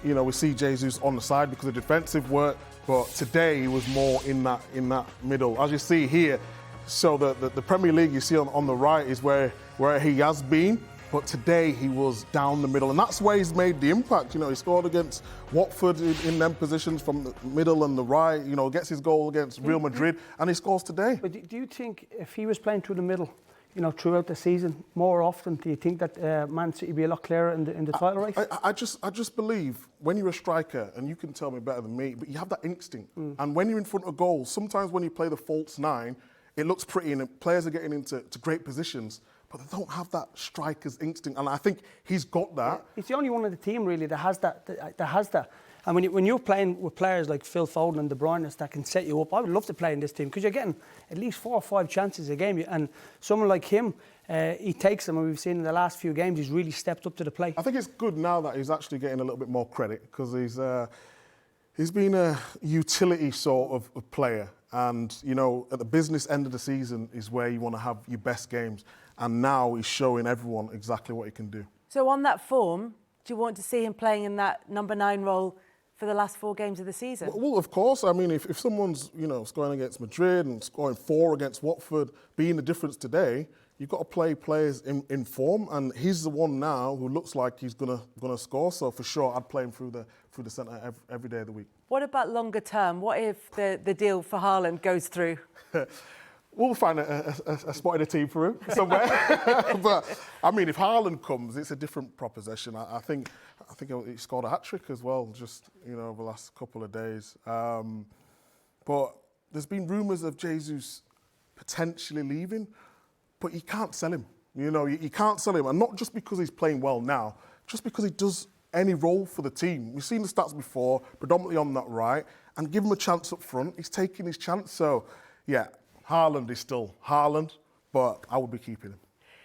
you know, we see Jesus on the side because of defensive work, but today he was more in that middle. As you see here, so the Premier League you see on the right is where he has been, but today he was down the middle, and that's where he's made the impact. You know, he scored against Watford in them positions from the middle and the right, you know, gets his goal against Real Madrid, and he scores today. But do you think if he was playing through the middle, you know, throughout the season more often, do you think that Man City would be a lot clearer in the title race? I just believe when you're a striker, and you can tell me better than me, but you have that instinct. And when you're in front of goal, sometimes when you play the false nine, it looks pretty and players are getting into great positions, but they don't have that striker's instinct. And I think he's got that. He's the only one in the team really that has that. And when you're playing with players like Phil Foden and De Bruyne that can set you up, I would love to play in this team because you're getting at least 4 or 5 chances a game. And someone like him, he takes them, and we've seen in the last few games, he's really stepped up to the plate. I think it's good now that he's actually getting a little bit more credit because he's been a utility sort of player. And, you know, at the business end of the season is where you want to have your best games. And now he's showing everyone exactly what he can do. So on that form, do you want to see him playing in that number 9 role for the last 4 games of the season? Well, of course. I mean, if someone's, you know, scoring against Madrid and scoring 4 against Watford, being the difference today, you've got to play players in form, and he's the one now who looks like he's gonna score. So for sure, I'd play him through the centre every day of the week. What about longer term? What if the deal for Haaland goes through? We'll find a spot in a team for him somewhere. But I mean, if Haaland comes, it's a different proposition. I think he scored a hat-trick as well, just, you know, over the last couple of days. But there's been rumours of Jesus potentially leaving, but you can't sell him. You know, you can't sell him, and not just because he's playing well now, just because he does any role for the team. We've seen the stats before, predominantly on that right, and give him a chance up front. He's taking his chance. So, yeah, Haaland is still Haaland, but I would be keeping him.